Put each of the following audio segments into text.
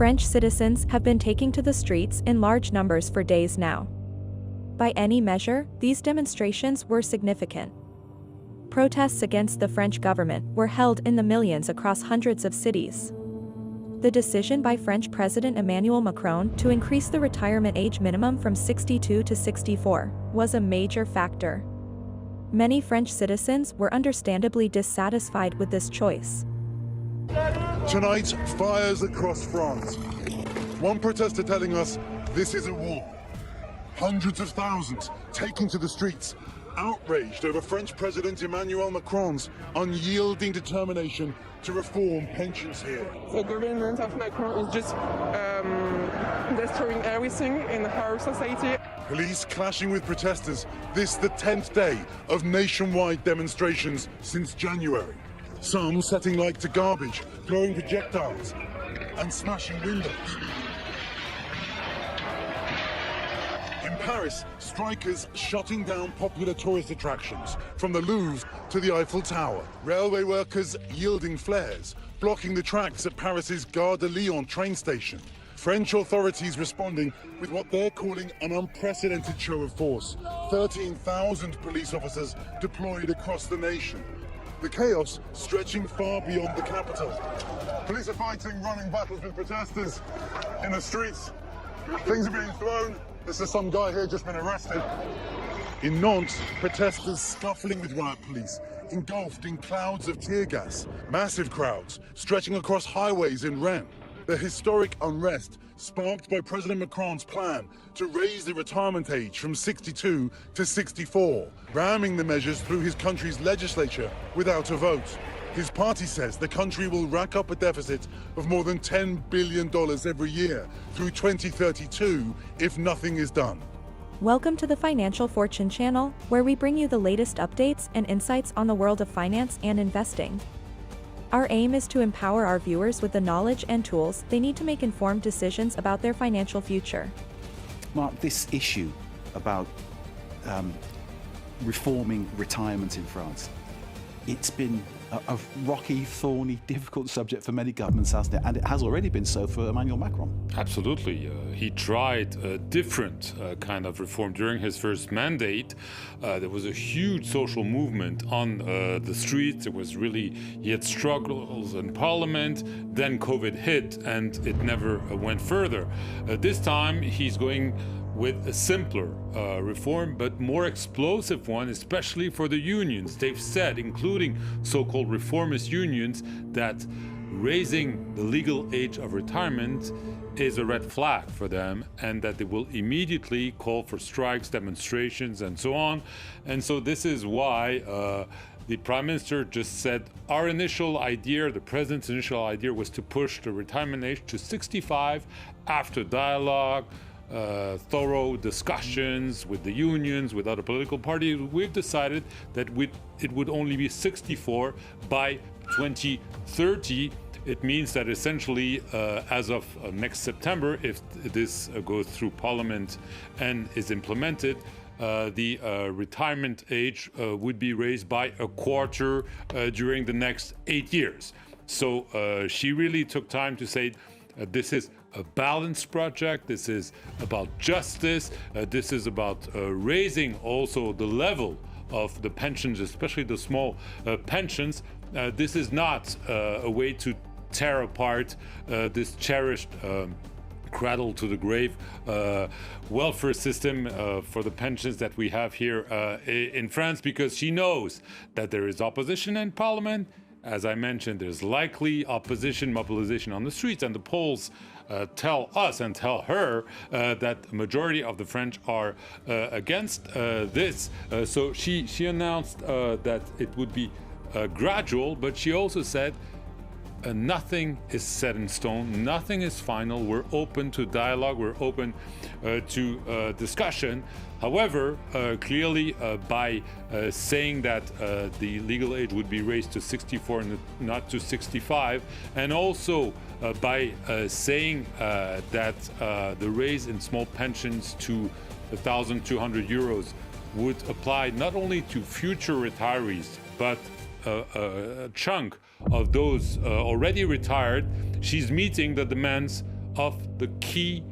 French citizens have been taking to the streets in large numbers for days now. By any measure, these demonstrations were significant. Protests against the French government were held in the millions across hundreds of cities. The decision by French President Emmanuel Macron to increase the retirement age minimum from 62 to 64 was a major factor. Many French citizens were understandably dissatisfied with this choice. Tonight, fires across France. One protester telling us this is a war. Hundreds of thousands taking to the streets, outraged over French President Emmanuel Macron's unyielding determination to reform pensions here. The government of Macron is just destroying everything in our society. Police clashing with protesters. This the 10th day of nationwide demonstrations since January. Some setting light to garbage, throwing projectiles, and smashing windows. In Paris, strikers shutting down popular tourist attractions, from the Louvre to the Eiffel Tower. Railway workers yielding flares, blocking the tracks at Paris's Gare de Lyon train station. French authorities responding with what they're calling an unprecedented show of force. 13,000 police officers deployed across the nation. The chaos stretching far beyond the capital. Police are fighting running battles with protesters in the streets. Things are being thrown. This is some guy here just been arrested. In Nantes, protesters scuffling with riot police, engulfed in clouds of tear gas. Massive crowds stretching across highways in Rennes. The historic unrest sparked by President Macron's plan to raise the retirement age from 62 to 64, ramming the measures through his country's legislature without a vote. His party says the country will rack up a deficit of more than $10 billion every year through 2032 if nothing is done. Welcome to the Financial Fortune channel, where we bring you the latest updates and insights on the world of finance and investing. Our aim is to empower our viewers with the knowledge and tools they need to make informed decisions about their financial future. Mark, this issue about reforming retirement in France, it's been a rocky, thorny, difficult subject for many governments, hasn't it? And it has already been so for Emmanuel Macron. Absolutely. He tried a different kind of reform during his first mandate. There was a huge social movement on the streets. It was he had struggles in parliament. Then COVID hit and it never went further. This time he's going with a simpler reform, but more explosive one, especially for the unions. They've said, including so-called reformist unions, that raising the legal age of retirement is a red flag for them, and that they will immediately call for strikes, demonstrations, and so on. And so this is why the Prime Minister just said, our initial idea, the President's initial idea, was to push the retirement age to 65 after dialogue, thorough discussions with the unions, with other political parties. We've decided that it would only be 64 by 2030. It means that essentially, as of next September, if this goes through Parliament and is implemented, the retirement age would be raised by a quarter during the next 8 years. So she really took time to say this is a balanced project. This is about justice. This is about raising also the level of the pensions, especially the small pensions. This is not a way to tear apart this cherished cradle to the grave welfare system for the pensions that we have here in France, because she knows that there is opposition in Parliament. As I mentioned, there's likely opposition mobilization on the streets, and the polls tell us and tell her that the majority of the French are against this. So she announced that it would be gradual, but she also said nothing is set in stone, nothing is final. We're open to dialogue, we're open to discussion. However, clearly by saying that the legal age would be raised to 64 and not to 65, and also by saying that the raise in small pensions to 1,200 euros would apply not only to future retirees, but a chunk of those already retired, she's meeting the demands of the key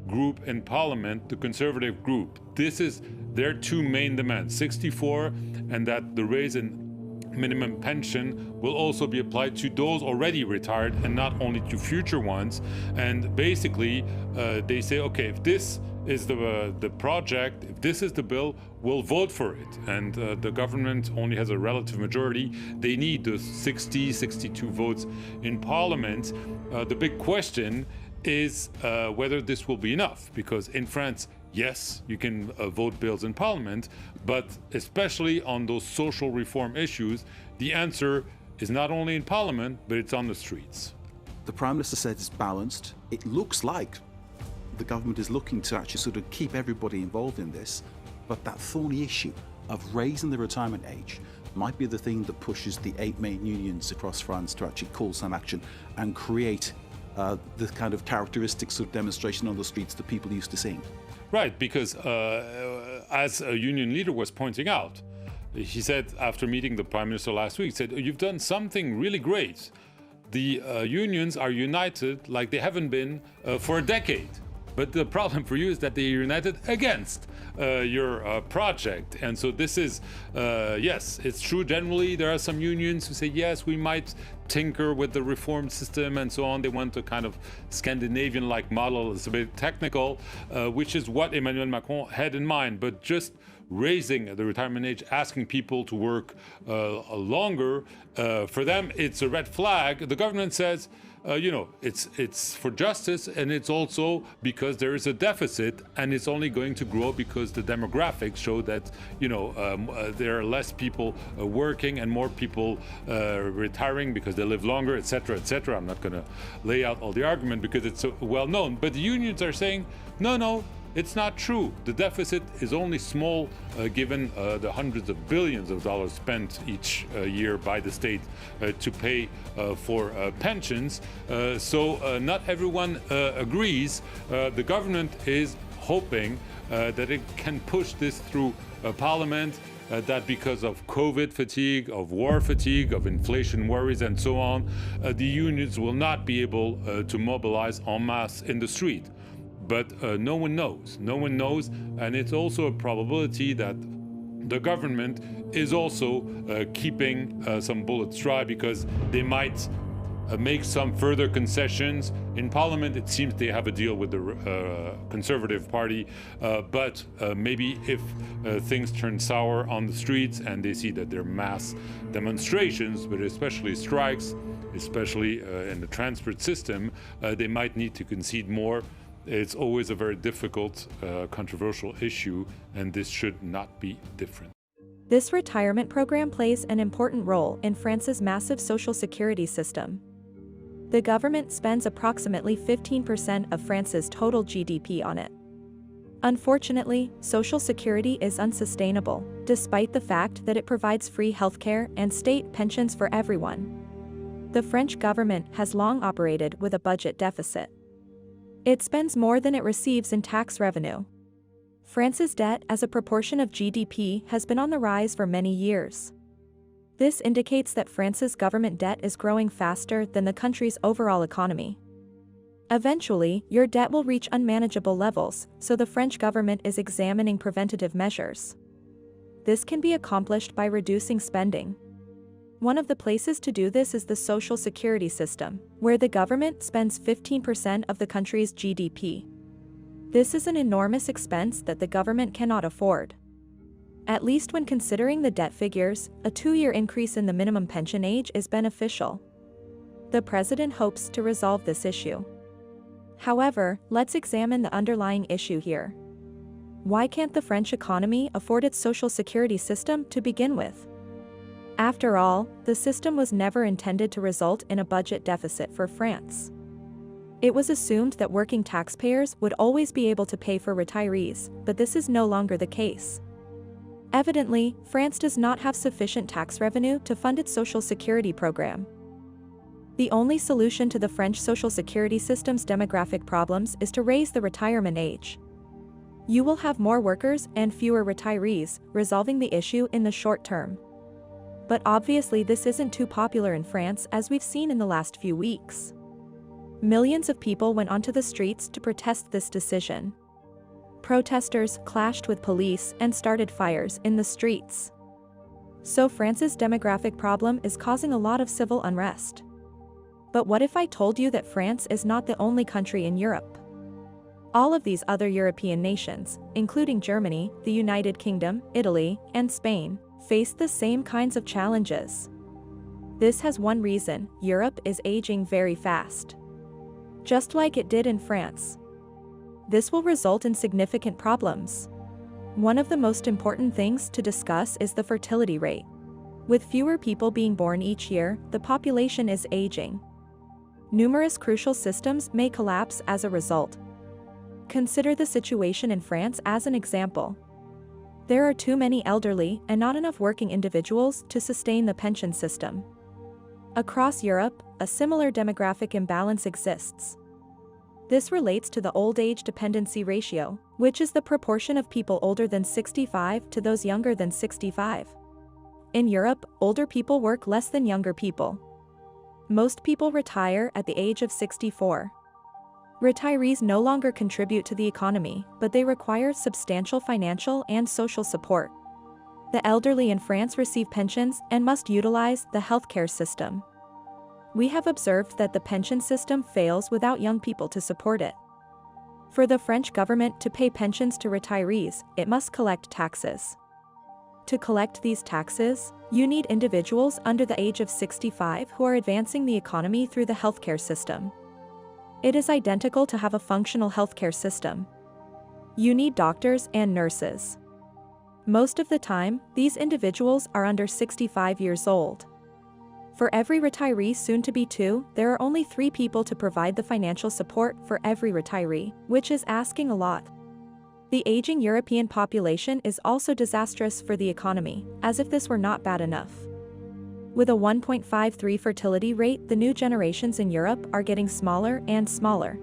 group in parliament, the conservative group. This is their two main demands, 64, and that the raise in minimum pension will also be applied to those already retired and not only to future ones. And basically, they say, okay, if this is the project, if this is the bill, we'll vote for it. And the government only has a relative majority. They need the 60, 62 votes in parliament. The big question is whether this will be enough, because in France, yes, you can vote bills in parliament, but especially on those social reform issues, the answer is not only in parliament, but it's on the streets. The Prime Minister said it's balanced. It looks like the government is looking to actually sort of keep everybody involved in this, but that thorny issue of raising the retirement age might be the thing that pushes the 8 main unions across France to actually call some action and create the kind of characteristics of demonstration on the streets that people used to seeing. Right, because as a union leader was pointing out, he said after meeting the Prime Minister last week, said, you've done something really great. The unions are united like they haven't been for a decade. But the problem for you is that they're united against your project. And so this is, yes, it's true. Generally, there are some unions who say, yes, we might tinker with the reform system and so on. They want a kind of Scandinavian-like model. It's a bit technical, which is what Emmanuel Macron had in mind. But just raising the retirement age, asking people to work longer, for them, it's a red flag. The government says, it's for justice, and it's also because there is a deficit, and it's only going to grow because the demographics show that, there are less people working and more people retiring because they live longer, etc., etc. I'm not going to lay out all the argument because it's well known, but the unions are saying, no, it's not true. The deficit is only small given the hundreds of billions of dollars spent each year by the state to pay for pensions. So not everyone agrees. The government is hoping that it can push this through Parliament, that because of COVID fatigue, of war fatigue, of inflation worries and so on, the unions will not be able to mobilize en masse in the street. But no one knows. No one knows, and it's also a probability that the government is also keeping some bullets dry because they might make some further concessions. In Parliament, it seems they have a deal with the Conservative Party, but maybe if things turn sour on the streets and they see that there are mass demonstrations, but especially strikes, especially in the transport system, they might need to concede more. It's always a very difficult, controversial issue, and this should not be different. This retirement program plays an important role in France's massive social security system. The government spends approximately 15% of France's total GDP on it. Unfortunately, social security is unsustainable, despite the fact that it provides free healthcare and state pensions for everyone. The French government has long operated with a budget deficit. It spends more than it receives in tax revenue. France's debt as a proportion of GDP has been on the rise for many years. This indicates that France's government debt is growing faster than the country's overall economy. Eventually, your debt will reach unmanageable levels, so the French government is examining preventative measures. This can be accomplished by reducing spending. One of the places to do this is the social security system, where the government spends 15% of the country's GDP. This is an enormous expense that the government cannot afford. At least when considering the debt figures, a 2-year increase in the minimum pension age is beneficial. The president hopes to resolve this issue. However, let's examine the underlying issue here. Why can't the French economy afford its social security system to begin with? After all, the system was never intended to result in a budget deficit for France. It was assumed that working taxpayers would always be able to pay for retirees, but this is no longer the case. Evidently, France does not have sufficient tax revenue to fund its social security program. The only solution to the French social security system's demographic problems is to raise the retirement age. You will have more workers and fewer retirees, resolving the issue in the short term. But obviously this isn't too popular in France, as we've seen in the last few weeks. Millions of people went onto the streets to protest this decision. Protesters clashed with police and started fires in the streets. So France's demographic problem is causing a lot of civil unrest. But what if I told you that France is not the only country in Europe? All of these other European nations, including Germany, the United Kingdom, Italy, and Spain, face the same kinds of challenges. This has one reason: Europe is aging very fast. Just like it did in France. This will result in significant problems. One of the most important things to discuss is the fertility rate. With fewer people being born each year, the population is aging. Numerous crucial systems may collapse as a result. Consider the situation in France as an example. There are too many elderly and not enough working individuals to sustain the pension system. Across Europe, a similar demographic imbalance exists. This relates to the old age dependency ratio, which is the proportion of people older than 65 to those younger than 65. In Europe, older people work less than younger people. Most people retire at the age of 64. Retirees no longer contribute to the economy, but they require substantial financial and social support. The elderly in France receive pensions and must utilize the healthcare system. We have observed that the pension system fails without young people to support it. For the French government to pay pensions to retirees, it must collect taxes. To collect these taxes, you need individuals under the age of 65 who are advancing the economy through the healthcare system. It is identical to have a functional healthcare system. You need doctors and nurses. Most of the time, these individuals are under 65 years old. For every retiree soon to be 2, there are only 3 people to provide the financial support for every retiree, which is asking a lot. The aging European population is also disastrous for the economy, as if this were not bad enough. With a 1.53 fertility rate, the new generations in Europe are getting smaller and smaller.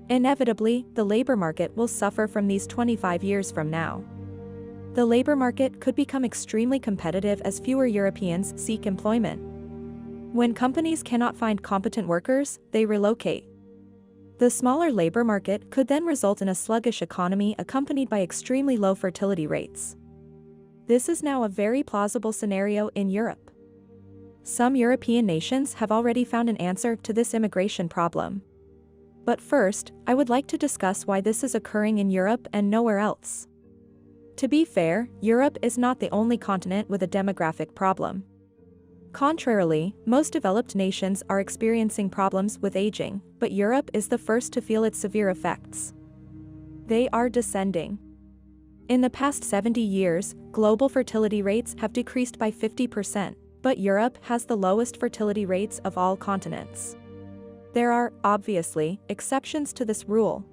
Inevitably, the labor market will suffer from these 25 years from now. The labor market could become extremely competitive as fewer Europeans seek employment. When companies cannot find competent workers, they relocate. The smaller labor market could then result in a sluggish economy accompanied by extremely low fertility rates. This is now a very plausible scenario in Europe. Some European nations have already found an answer to this immigration problem. But first, I would like to discuss why this is occurring in Europe and nowhere else. To be fair, Europe is not the only continent with a demographic problem. Contrarily, most developed nations are experiencing problems with aging, but Europe is the first to feel its severe effects. They are descending. In the past 70 years, global fertility rates have decreased by 50%, but Europe has the lowest fertility rates of all continents. There are, obviously, exceptions to this rule.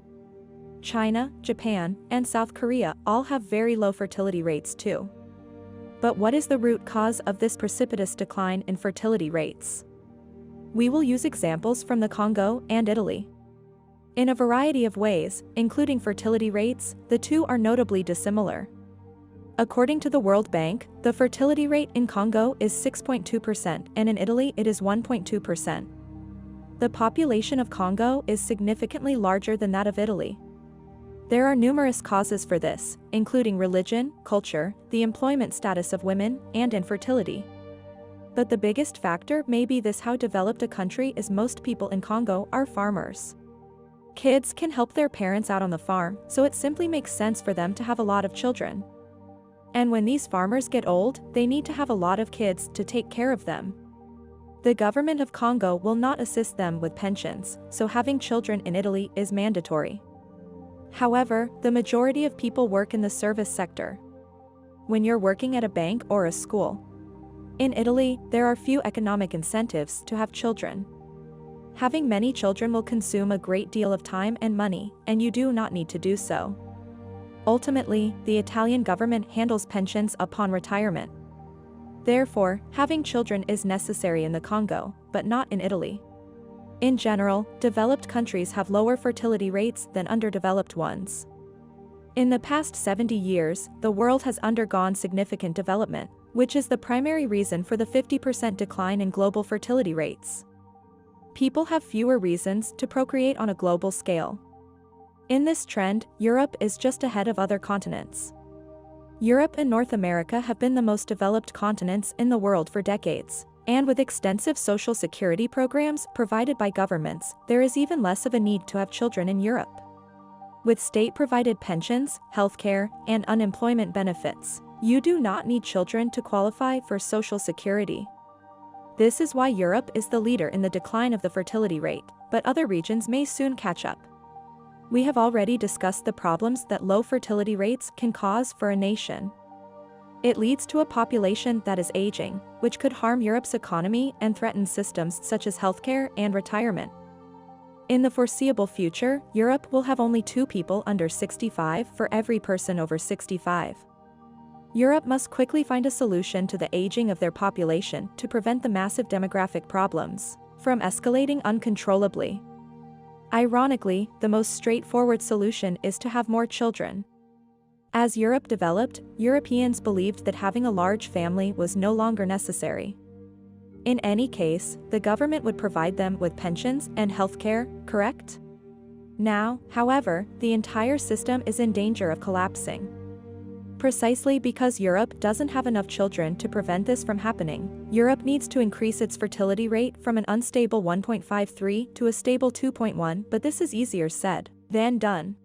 China, Japan, and South Korea all have very low fertility rates too. But what is the root cause of this precipitous decline in fertility rates? We will use examples from the Congo and Italy. In a variety of ways, including fertility rates, the two are notably dissimilar. According to the World Bank, the fertility rate in Congo is 6.2% and in Italy it is 1.2%. The population of Congo is significantly larger than that of Italy. There are numerous causes for this, including religion, culture, the employment status of women, and infertility. But the biggest factor may be this: how developed a country is. Most people in Congo are farmers. Kids can help their parents out on the farm, so it simply makes sense for them to have a lot of children. And when these farmers get old, they need to have a lot of kids to take care of them. The government of Congo will not assist them with pensions, so having children in Italy is mandatory. However, the majority of people work in the service sector. When you're working at a bank or a school. In Italy, there are few economic incentives to have children. Having many children will consume a great deal of time and money, and you do not need to do so. Ultimately, the Italian government handles pensions upon retirement. Therefore, having children is necessary in the Congo, but not in Italy. In general, developed countries have lower fertility rates than underdeveloped ones. In the past 70 years, the world has undergone significant development, which is the primary reason for the 50% decline in global fertility rates. People have fewer reasons to procreate on a global scale. In this trend, Europe is just ahead of other continents. Europe and North America have been the most developed continents in the world for decades, and with extensive social security programs provided by governments, there is even less of a need to have children in Europe. With state-provided pensions, healthcare, and unemployment benefits, you do not need children to qualify for Social Security. This is why Europe is the leader in the decline of the fertility rate, but other regions may soon catch up. We have already discussed the problems that low fertility rates can cause for a nation. It leads to a population that is aging, which could harm Europe's economy and threaten systems such as healthcare and retirement. In the foreseeable future, Europe will have only 2 people under 65 for every person over 65. Europe must quickly find a solution to the aging of their population to prevent the massive demographic problems from escalating uncontrollably. Ironically, the most straightforward solution is to have more children. As Europe developed, Europeans believed that having a large family was no longer necessary. In any case, the government would provide them with pensions and healthcare, correct? Now, however, the entire system is in danger of collapsing. Precisely because Europe doesn't have enough children to prevent this from happening, Europe needs to increase its fertility rate from an unstable 1.53 to a stable 2.1, but this is easier said than done.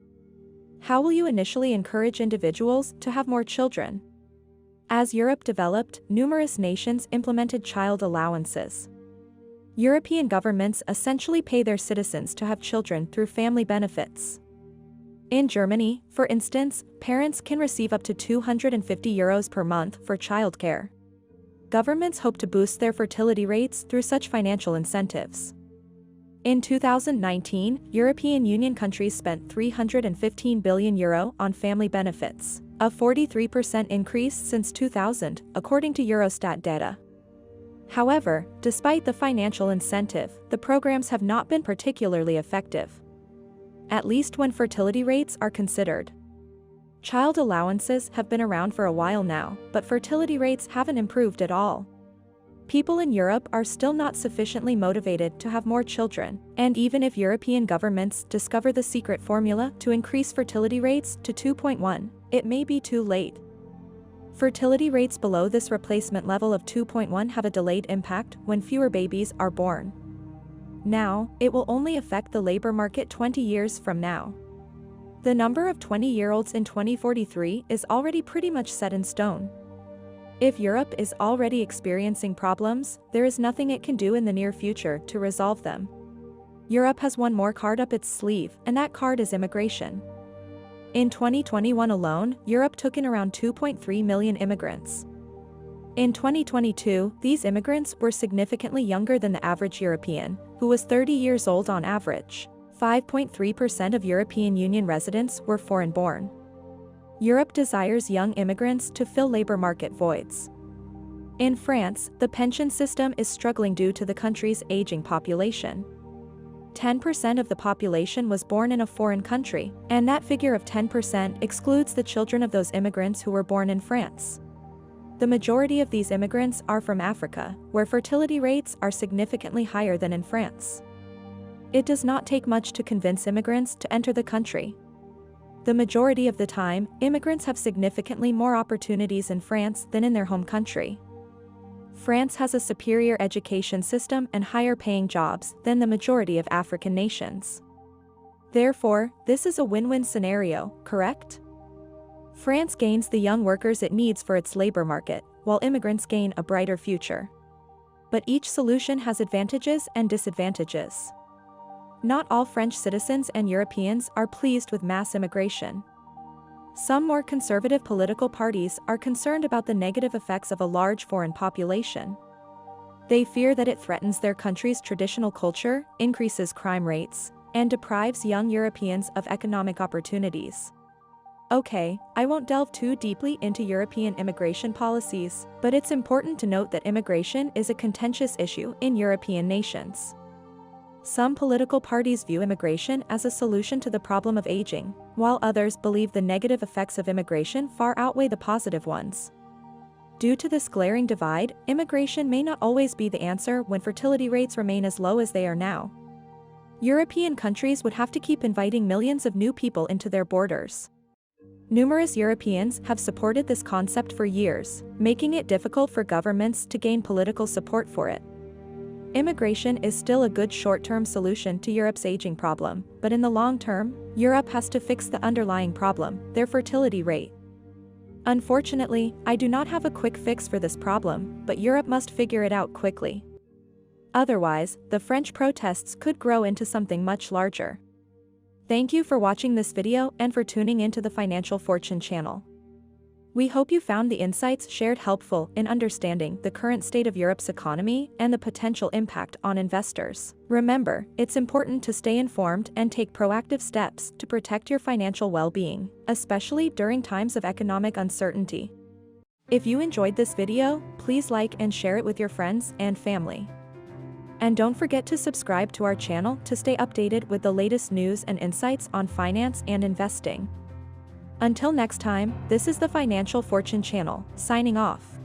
How will you initially encourage individuals to have more children? As Europe developed, numerous nations implemented child allowances. European governments essentially pay their citizens to have children through family benefits. In Germany, for instance, parents can receive up to €250 per month for childcare. Governments hope to boost their fertility rates through such financial incentives. In 2019, European Union countries spent €315 billion on family benefits, a 43% increase since 2000, according to Eurostat data. However, despite the financial incentive, the programs have not been particularly effective, at least when fertility rates are considered. Child allowances have been around for a while now, but fertility rates haven't improved at all. People in Europe are still not sufficiently motivated to have more children, and even if European governments discover the secret formula to increase fertility rates to 2.1, it may be too late. Fertility rates below this replacement level of 2.1 have a delayed impact when fewer babies are born. Now, it will only affect the labor market 20 years from now. The number of 20-year-olds in 2043 is already pretty much set in stone. If Europe is already experiencing problems, there is nothing it can do in the near future to resolve them. Europe has one more card up its sleeve, and that card is immigration. In 2021 alone, Europe took in around 2.3 million immigrants. In 2022, these immigrants were significantly younger than the average European, who was 30 years old on average. 5.3% of European Union residents were foreign-born. Europe desires young immigrants to fill labor market voids. In France, the pension system is struggling due to the country's aging population. 10% of the population was born in a foreign country, and that figure of 10% excludes the children of those immigrants who were born in France. The majority of these immigrants are from Africa, where fertility rates are significantly higher than in France. It does not take much to convince immigrants to enter the country. The majority of the time, immigrants have significantly more opportunities in France than in their home country. France has a superior education system and higher-paying jobs than the majority of African nations. Therefore, this is a win-win scenario, correct? France gains the young workers it needs for its labor market, while immigrants gain a brighter future. But each solution has advantages and disadvantages. Not all French citizens and Europeans are pleased with mass immigration. Some more conservative political parties are concerned about the negative effects of a large foreign population. They fear that it threatens their country's traditional culture, increases crime rates, and deprives young Europeans of economic opportunities. Okay, I won't delve too deeply into European immigration policies, but it's important to note that immigration is a contentious issue in European nations. Some political parties view immigration as a solution to the problem of aging, while others believe the negative effects of immigration far outweigh the positive ones. Due to this glaring divide, immigration may not always be the answer when fertility rates remain as low as they are now. European countries would have to keep inviting millions of new people into their borders. Numerous Europeans have supported this concept for years, making it difficult for governments to gain political support for it. Immigration is still a good short-term solution to Europe's aging problem, but in the long term, Europe has to fix the underlying problem, their fertility rate. Unfortunately, I do not have a quick fix for this problem, but Europe must figure it out quickly. Otherwise, the French protests could grow into something much larger. Thank you for watching this video and for tuning into the Financial Fortune channel. We hope you found the insights shared helpful in understanding the current state of Europe's economy and the potential impact on investors. Remember, it's important to stay informed and take proactive steps to protect your financial well-being, especially during times of economic uncertainty. If you enjoyed this video, please like and share it with your friends and family. And don't forget to subscribe to our channel to stay updated with the latest news and insights on finance and investing. Until next time, this is the Financial Fortune channel, signing off.